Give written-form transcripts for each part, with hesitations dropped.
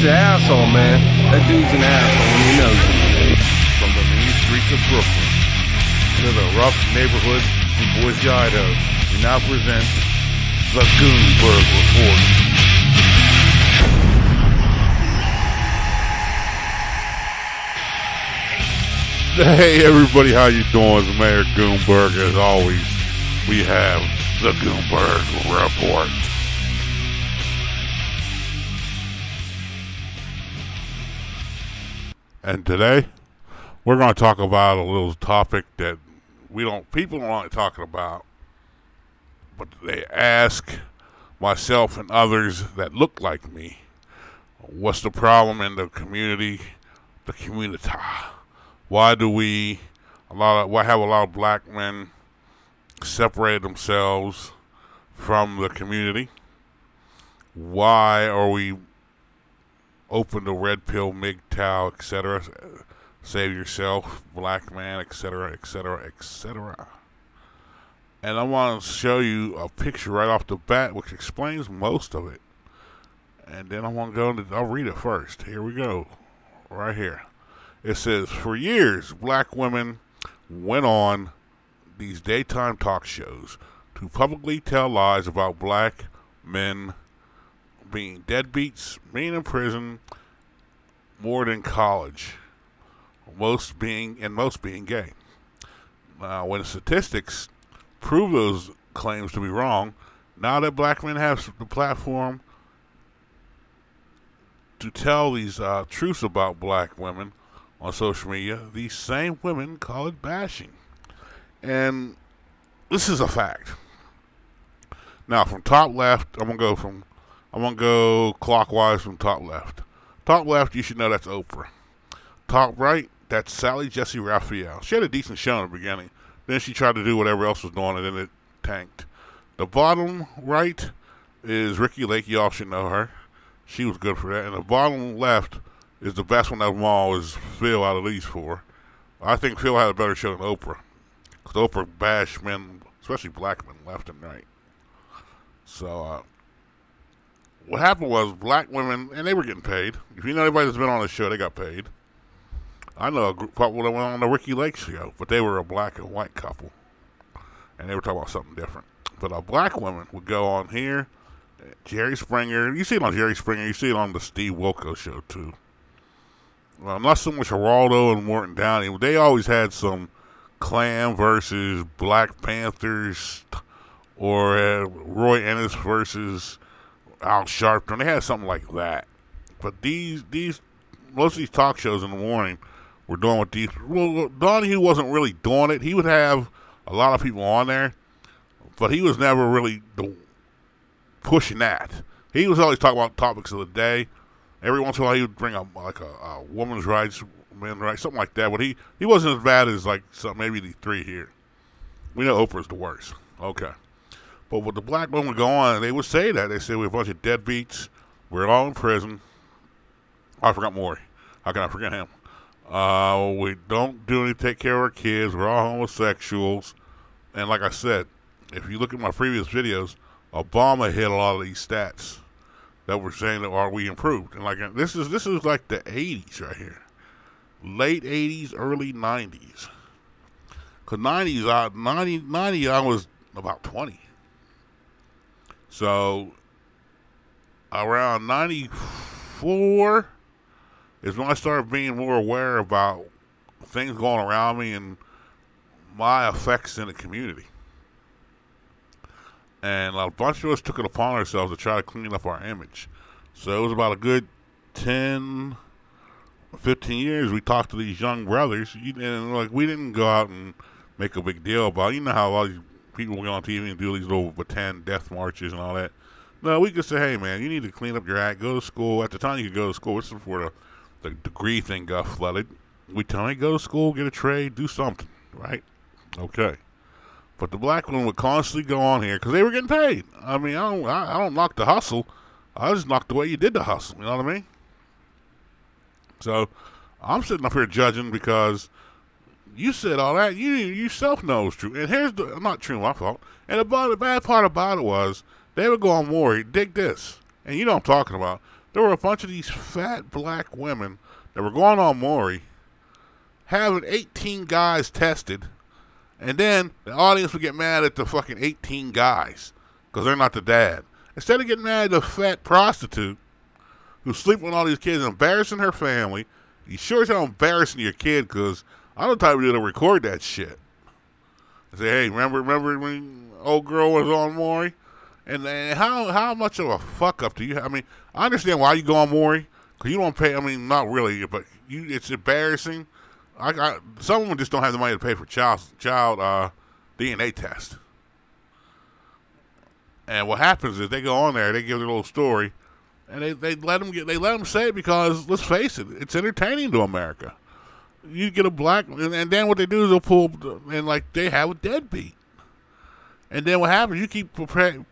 an asshole, man. That dude's an asshole when you know it. From the mean streets of Brooklyn to the rough neighborhoods in Boise, Idaho, we now present the Goonberg Report. Hey everybody, how you doing? It's Mayor Goonberg. As always, we have the Goonberg Report. And today, we're going to talk about a little topic that people don't like talking about, but they ask myself and others that look like me, what's the problem in the community, the community? Why have a lot of black men separate themselves from the community? Why are we open to red pill, MGTOW, etc.? Save yourself, black man, etc., etc., etc. And I want to show you a picture right off the bat which explains most of it. And then I want to go into, I'll read it first. Here we go. Right here. It says, for years, black women went on these daytime talk shows to publicly tell lies about black men being deadbeats, being in prison more than college, most being gay. Now, when statistics prove those claims to be wrong, now that black men have the platform to tell these truths about black women on social media, these same women call it bashing. And this is a fact. Now, from top left, I'm gonna go clockwise from top left. Top left, you should know that's Oprah. Top right, that's Sally Jessy Raphael. She had a decent show in the beginning. Then she tried to do whatever else was doing, and then it tanked. The bottom right is Ricki Lake. Y'all should know her. She was good for that. And the bottom left is the best one of them all, is Phil out of these four. I think Phil had a better show than Oprah, because Oprah bashed men, especially black men, left and right. So, what happened was black women, and they were getting paid. If you know anybody that's been on the show, they got paid. I know a couple that went on the Ricki Lake show, but they were a black and white couple, and they were talking about something different. But black women would go on here, Jerry Springer. You see it on Jerry Springer. You see it on the Steve Wilkos show too. Not so much Geraldo and Morton Downey. They always had some Klan versus Black Panthers, or Roy Ennis versus Al Sharpton. They had something like that. But most of these talk shows in the morning were doing what these. Well, Donahue wasn't really doing it. He would have a lot of people on there, but he was never really pushing that. He was always talking about topics of the day. Every once in a while, he would bring up like a woman's rights, men's rights, something like that. But he wasn't as bad as like maybe the three here. We know Oprah's the worst. Okay. But with the black women would go on, they would say that. They say we're a bunch of deadbeats. We're all in prison. I forgot Maury. How can I forget him? We don't do anything to take care of our kids. We're all homosexuals. And like I said, if you look at my previous videos, Obama hit a lot of these stats that were saying that are we improved. And like this is like the 80s right here. Late 80s, early 90s. Because 90 I was about 20. So, around 94 is when I started being more aware about things going around me and my effects in the community. And a bunch of us took it upon ourselves to try to clean up our image. So, it was about a good 10, 15 years we talked to these young brothers. And like, we didn't go out and make a big deal about it. You know how a lot of these people will get on TV and do these little pretend death marches and all that. No, we could say, hey, man, you need to clean up your act, go to school. At the time, you could go to school. This is before the degree thing got flooded. We tell them, hey, go to school, get a trade, do something, right? Okay. But the black women would constantly go on here because they were getting paid. I mean, I don't knock the hustle. I just knock the way you did the hustle. You know what I mean? So, I'm sitting up here judging because you said all that. You yourself know it's true. And here's not true, my fault. And the bad part about it was, they would go on Maury, dig this. And you know what I'm talking about. there were a bunch of these fat black women that were going on Maury, having 18 guys tested, and then the audience would get mad at the fucking 18 guys because they're not the dad. Instead of getting mad at the fat prostitute who's sleeping with all these kids and embarrassing her family, you sure as hell embarrassing your kid, because I'm the type of dude to record that shit. I say, hey, remember when old girl was on Maury? And how much of a fuck up do you have? I mean, I understand why you go on Maury, because you don't pay, I mean, not really, but it's embarrassing. Some of them just don't have the money to pay for child DNA test. And what happens is they go on there, they give their little story, and they let them say it because, let's face it, it's entertaining to America. You get a black, and then what they do is they'll pull, and like they have a deadbeat. And then what happens, you keep portraying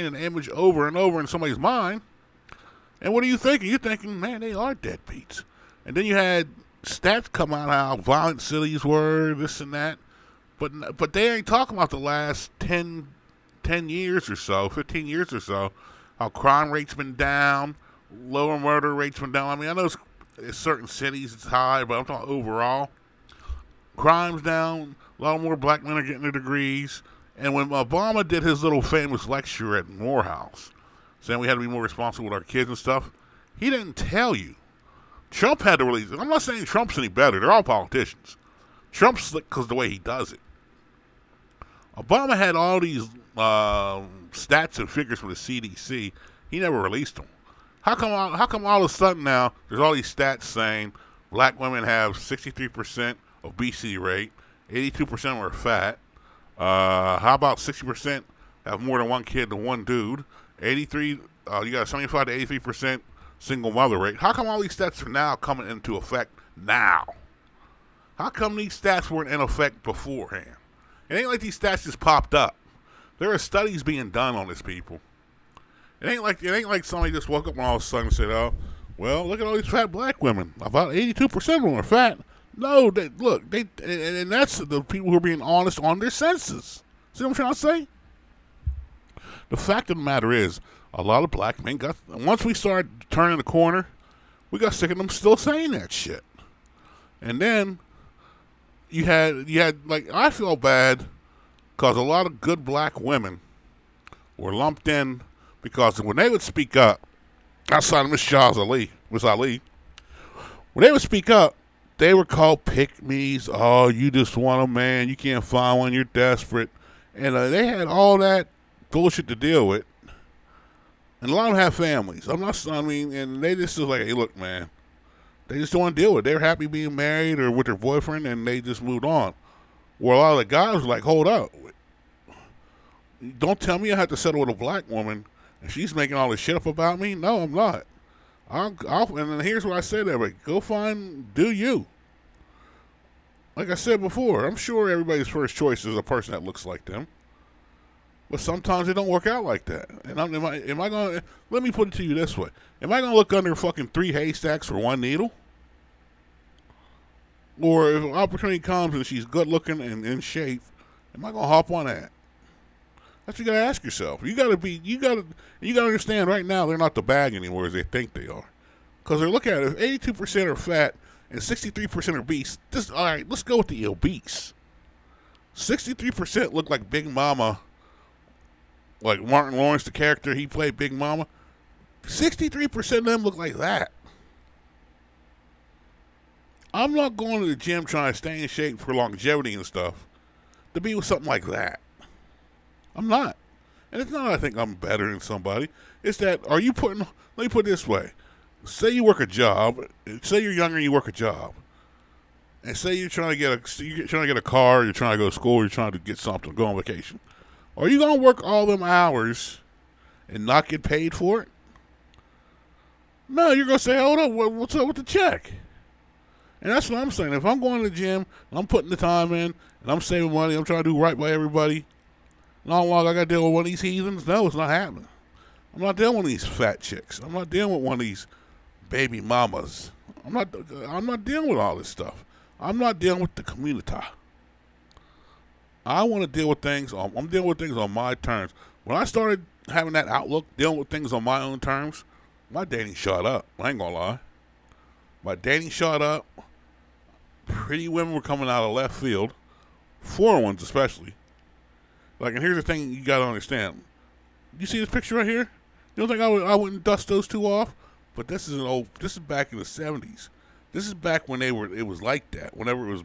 an image over and over in somebody's mind, and what are you thinking? You're thinking, man, they are deadbeats. And then you had stats come out how violent cities were, this and that, but they ain't talking about the last 10 years or so, 15 years or so, how crime rate's been down, lower murder rate's been down. I mean, I know in certain cities it's high, but I'm talking overall. Crime's down, a lot more black men are getting their degrees. And when Obama did his little famous lecture at Morehouse, saying we had to be more responsible with our kids and stuff, he didn't tell you. Trump had to release it. I'm not saying Trump's any better. They're all politicians. Trump's slick because the way he does it. Obama had all these stats and figures for the CDC. He never released them. How come all of a sudden now there's all these stats saying black women have 63% obesity rate, 82% are fat. How about 60% have more than one kid to one dude? 83, you got a 75 to 83% single mother rate. How come all these stats are now coming into effect now? How come these stats weren't in effect beforehand? It ain't like these stats just popped up. There are studies being done on this, people. It ain't like somebody just woke up and all of a sudden said, "Oh, well, look at all these fat black women. About 82% of them are fat." No, and that's the people who are being honest on their senses. See what I'm trying to say? The fact of the matter is, a lot of black men once we started turning the corner, we got sick of them still saying that shit. And then you had like, I feel bad because a lot of good black women were lumped in, because when they would speak up, outside of Miss Ali, when they would speak up, they were called pick-me's. Oh, you just want a man. You can't find one. You're desperate. And they had all that bullshit to deal with. And a lot of them have families. And they just was like, hey, look, man. They just don't want to deal with it. They're happy being married or with their boyfriend, and they just moved on. Where a lot of the guys were like, hold up. Don't tell me I have to settle with a black woman and she's making all this shit up about me. No, I'm not. And then here's what I said, everybody. Go do you. Like I said before, I'm sure everybody's first choice is a person that looks like them. But sometimes it don't work out like that. And am I going to, let me put it to you this way. Am I going to look under fucking 3 haystacks for 1 needle? Or if an opportunity comes and she's good looking and in shape, am I going to hop on that? That's what you got to ask yourself. You got to understand right now they're not the bag anymore as they think they are. Because they're looking at it, if 82% are fat and 63% are obese, all right, let's go with the obese. 63% look like Big Mama, like Martin Lawrence, the character he played, Big Mama. 63% of them look like that. I'm not going to the gym trying to stay in shape for longevity and stuff to be with something like that. I'm not. And it's not that I think I'm better than somebody. It's that, let me put it this way. Say you work a job. Say you're younger and you work a job. And say you're trying to get a car, you're trying to go to school, you're trying to get something, go on vacation. Are you going to work all them hours and not get paid for it? No, you're going to say, hold up, what's up with the check? And that's what I'm saying. If I'm going to the gym, and I'm putting the time in, and I'm saving money, I'm trying to do right by everybody, not long I got to deal with one of these heathens. No, it's not happening. I'm not dealing with these fat chicks. I'm not dealing with one of these baby mamas. I'm not dealing with all this stuff. I'm not dealing with the community. I want to deal with things. I'm dealing with things on my terms. When I started having that outlook, dealing with things on my own terms, my dating shot up. I ain't gonna lie. My dating shot up. Pretty women were coming out of left field. Foreign ones especially. Like, and here's the thing you gotta understand. You see this picture right here? You don't think I wouldn't dust those two off? But this is back in the 70s. This is back when it was like that. Whenever it was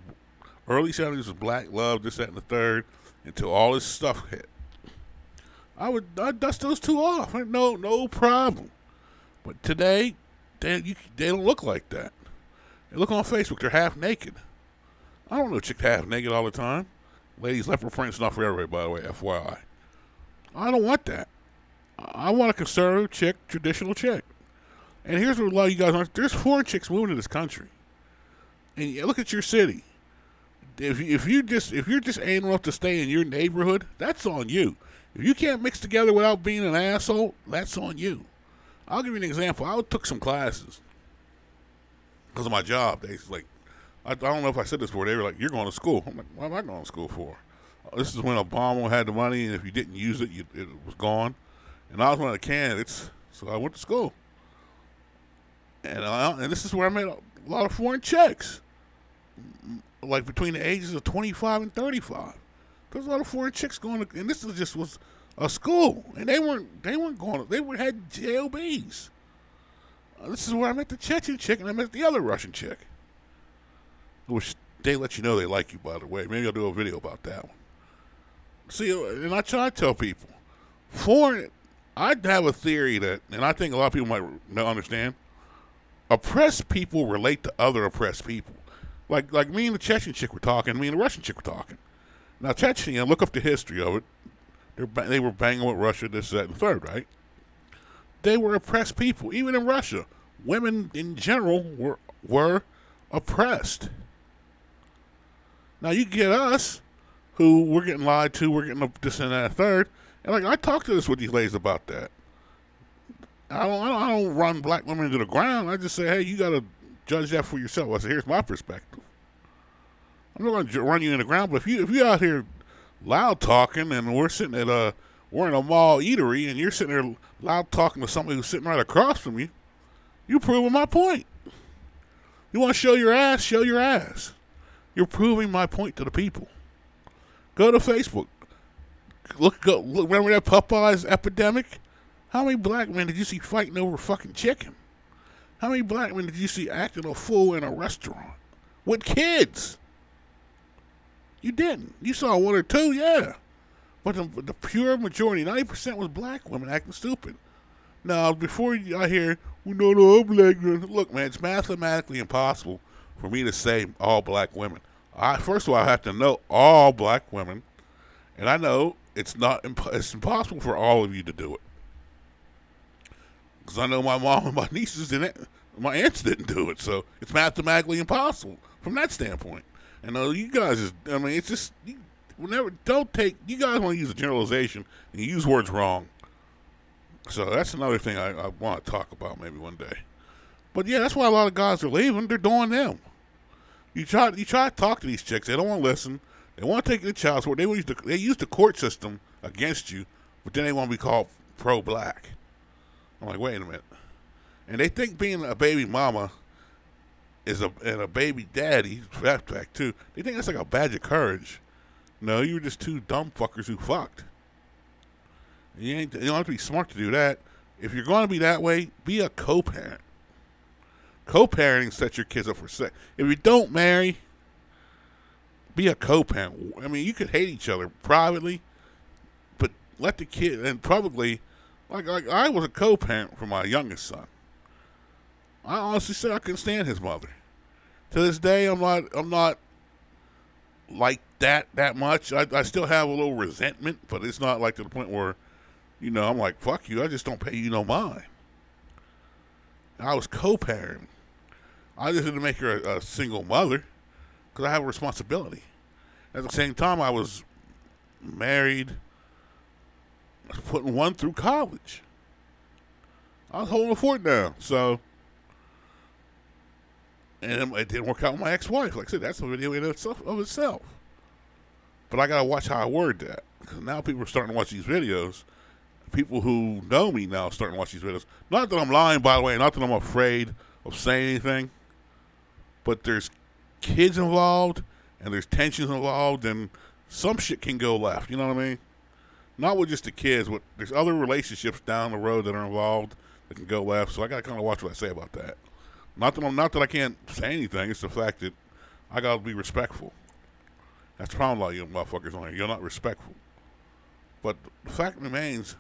early 70s was black love, this, that, and the third, until all this stuff hit. I'd dust those two off. No problem. But today, they don't look like that. They look on Facebook, they're half naked. I don't know chicks half naked all the time. Ladies, leopard print's not for everybody, by the way, FYI. I don't want that. I want a conservative chick, traditional chick. And here's what a lot of you guys aren't. There's foreign chicks moving to this country. And you look at your city. If you're just aiming enough to stay in your neighborhood, that's on you. If you can't mix together without being an asshole, that's on you. I'll give you an example. I took some classes because of my job. They like, I don't know if I said this before. They were like, "You're going to school." I'm like, "What am I going to school for?" This is when Obama had the money, and if you didn't use it, it was gone. And I was one of the candidates, so I went to school. And this is where I met a lot of foreign chicks, like between the ages of 25 and 35. There's a lot of foreign chicks going to, and this was a school, and they weren't going. They had JLBs. This is where I met the Chechen chick, and I met the other Russian chick. Which they let you know they like you, by the way. Maybe I'll do a video about that one. See, and I try to tell people, foreign. I have a theory that, and I think a lot of people might not understand. Oppressed people relate to other oppressed people. Like me and the Chechen chick were talking, me and the Russian chick were talking. Now, Chechnya, look up the history of it. They were banging with Russia, this, that, and the third, right? They were oppressed people. Even in Russia, women in general were oppressed. Now, you get us, who we're getting lied to, we're getting this and that and third, and like I talked to this with these ladies about that. I don't run black women into the ground. I just say, hey, you got to judge that for yourself. I say, here's my perspective. I'm not going to run you in the ground, but if you out here loud talking and we're in a mall eatery and you're sitting there loud talking to somebody who's sitting right across from you, you're proving my point. You want to show your ass? Show your ass. You're proving my point to the people. Go to Facebook. Look. Remember that Popeyes epidemic? How many black men did you see fighting over fucking chicken? How many black men did you see acting a fool in a restaurant with kids? You didn't. You saw one or two, yeah. But the pure majority, 90% was black women acting stupid. Now, before I hear, well, no, I'm black. Look, man, it's mathematically impossible for me to say all black women. First of all, I have to know all black women, and I know it's impossible for all of you to do it. Because I know my mom and my nieces didn't, my aunts didn't do it, so it's mathematically impossible from that standpoint. And you guys it's just, you guys want to use a generalization and you use words wrong. So that's another thing I want to talk about maybe one day. But yeah, that's why a lot of guys are leaving. They're doing them. You try to talk to these chicks, they don't want to listen. They want to take the child support. They use the court system against you, but then they want to be called pro-black. I'm like, wait a minute. And they think being a baby mama and a baby daddy, for that fact too, they think that's like a badge of courage. No, you were just two dumb fuckers who fucked. You don't have to be smart to do that. If you're going to be that way, be a co-parent. Co-parenting sets your kids up for sex. If you don't marry, be a co-parent. I mean, you could hate each other privately, but let the kid, and publicly, like I was a co-parent for my youngest son. I honestly said I couldn't stand his mother. To this day, I'm not like that much. I still have a little resentment, but it's not like to the point where, I'm like, fuck you, I just don't pay you no mind. I was co-parenting. I just didn't make her a single mother because I have a responsibility. At the same time, I was married. I was putting one through college. I was holding the fort down. So, and it didn't work out with my ex-wife. Like I said, that's a video in itself. But I got to watch how I word that. Because now people are starting to watch these videos. people who know me now starting to watch these videos. Not that I'm lying, by the way. Not that I'm afraid of saying anything. But there's kids involved, and there's tensions involved, and some shit can go left. You know what I mean? Not with just the kids, but there's other relationships down the road that are involved that can go left. So I gotta kind of watch what I say about that. Not that I can't say anything. It's the fact that I gotta be respectful. That's the problem with a lot of you motherfuckers on here. You're not respectful. But the fact remains,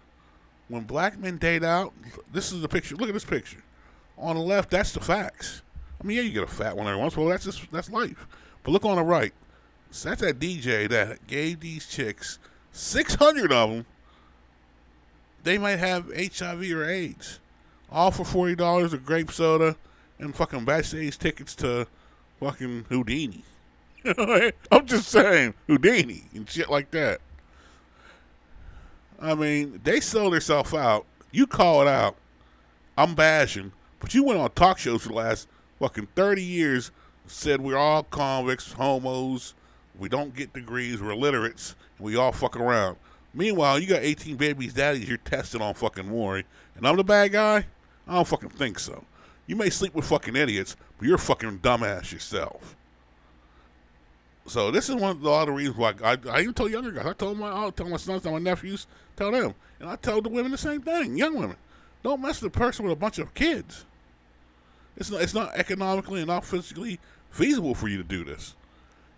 when black men date out, this is the picture. Look at this picture. On the left, that's the facts. I mean, yeah, you get a fat one every once in a while. That's life. But look on the right. So that's that DJ that gave these chicks 600 of them. They might have HIV or AIDS. All for $40 of grape soda and fucking backstage tickets to fucking Houdini. I'm just saying, Houdini and shit like that. I mean, they sell themselves out. You call it out. I'm bashing. But you went on talk shows for the last fucking 30 years, said we're all convicts, homos, we don't get degrees, we're illiterates, and we all fuck around. Meanwhile, you got 18 babies' daddies you're testing on fucking Maury, and I'm the bad guy? I don't fucking think so. You may sleep with fucking idiots, but you're a fucking dumbass yourself. So this is one of a lot of reasons why I even told younger guys. I told my sons, my nephews, tell them, and I tell the women the same thing, young women. Don't mess with a person with a bunch of kids. It's not economically and not physically feasible for you to do this.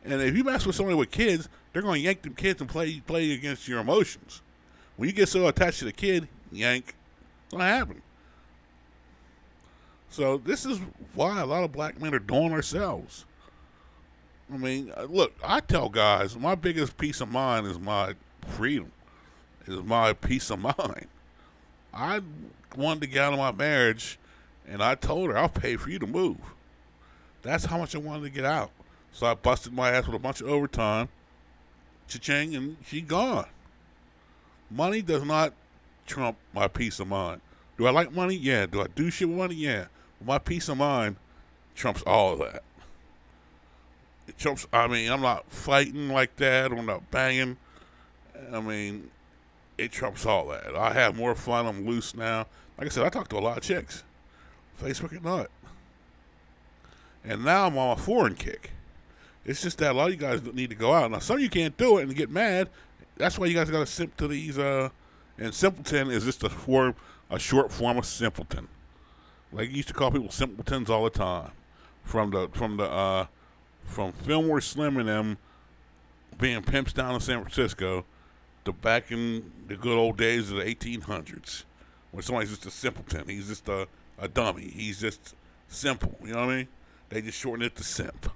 And if you mess with somebody with kids, they're going to yank them kids and play against your emotions. When you get so attached to the kid, yank. It's going to happen. So this is why a lot of black men are doing ourselves. I mean, look, I tell guys, my biggest peace of mind is my freedom, is my peace of mind. I wanted to get out of my marriage, and I told her, I'll pay for you to move. That's how much I wanted to get out. So I busted my ass with a bunch of overtime, cha-ching, and she gone. Money does not trump my peace of mind. Do I like money? Yeah. Do I do shit with money? Yeah. But my peace of mind trumps all of that. It trumps, I mean, I'm not fighting like that. I'm not banging. I mean, it trumps all that. I have more fun. I'm loose now. Like I said, I talk to a lot of chicks. Facebook and not. And now I'm on a foreign kick. It's just that a lot of you guys need to go out. Now, some of you can't do it and get mad. That's why you guys got to simp to these. And simpleton is just a short form of simpleton. Like you used to call people simpletons all the time. From Fillmore Slim and them being pimps down in San Francisco to back in the good old days of the 1800s when somebody's just a simpleton. He's just a dummy. He's just simple. You know what I mean? They just shorten it to simp.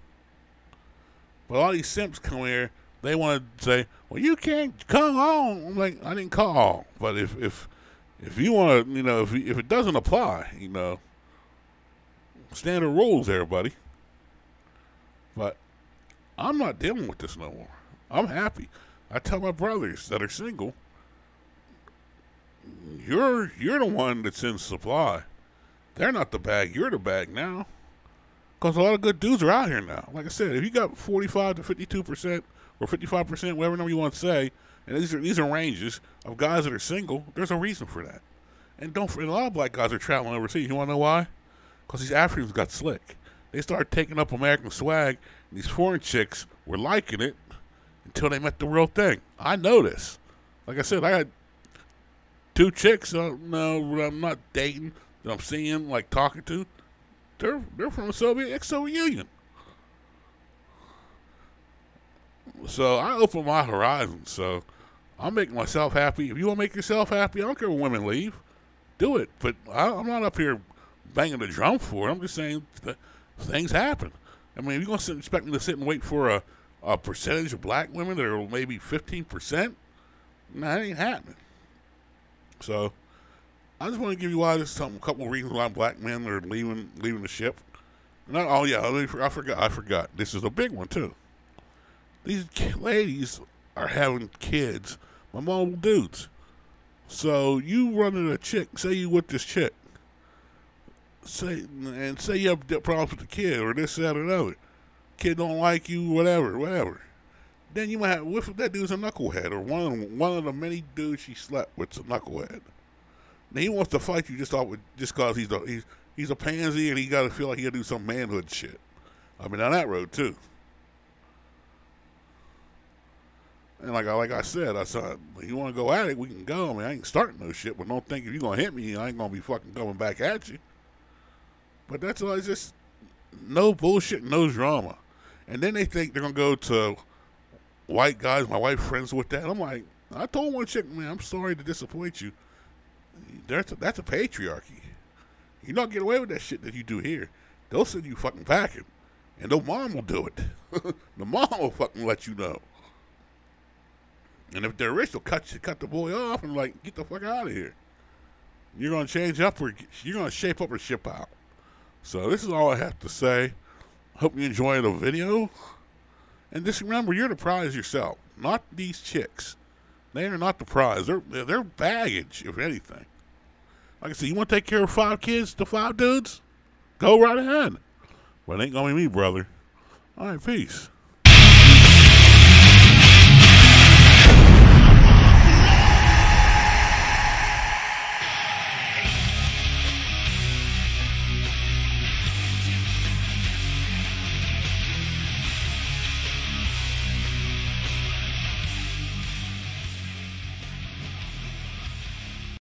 But all these simps come here, they want to say, well, you can't come on. I'm like, I didn't call. But if you want to, you know, if it doesn't apply, you know, standard rules, everybody. But I'm not dealing with this no more. I'm happy. I tell my brothers that are single, you're the one that's in supply. They're not the bag. You're the bag now. Because a lot of good dudes are out here now. Like I said, if you got 45 to 52% or 55%, whatever number you want to say, and these are ranges of guys that are single, there's a reason for that. And a lot of black guys are traveling overseas. You want to know why? Because these Africans got slick. They started taking up American swag, and these foreign chicks were liking it until they met the real thing. I know this. Like I said, I had 2 chicks no, I'm not dating, that I'm seeing, like talking to. They're from the ex-Soviet Union. So I open my horizons. So I'm making myself happy. If you want to make yourself happy, I don't care when women leave. Do it. But I'm not up here banging the drum for it. I'm just saying that things happen. I mean, if you're going to expect me to sit and wait for a percentage of black women that are maybe 15%, nah, that ain't happening. So I just want to give you a couple of reasons why black men are leaving the ship. I forgot. This is a big one too. These ladies are having kids by multiple dudes. So you run into a chick, say you with this chick, say you have problems with the kid or this, that, or another. Kid don't like you, whatever. then you might have whiff if that dude's a knucklehead or one of the many dudes she slept with's a knucklehead. Now he wants to fight you just cause he's a pansy and he got to feel like he got to do some manhood shit. I've been down that road too. And like I said, you want to go at it, we can go. I mean, I ain't starting no shit, but don't think if you're going to hit me, I ain't going to be fucking coming back at you. But that's all, it's just no bullshit, no drama. And then they think they're going to go to white guys, my wife friends with that. I'm like, I told one chick, man, I'm sorry to disappoint you. That's a patriarchy. You're not getting away with that shit that you do here. They'll send you fucking packing. And their mom will do it. The mom will fucking let you know. And if they're rich, they'll cut the boy off and like, get the fuck out of here. You're going to change up or you're going to shape up or ship out. So this is all I have to say. Hope you enjoy the video. And just remember, you're the prize yourself, not these chicks. They are not the prize. They're baggage, if anything. Like I said, you want to take care of 5 kids to 5 dudes? Go right ahead. But it ain't going to be me, brother. All right, peace.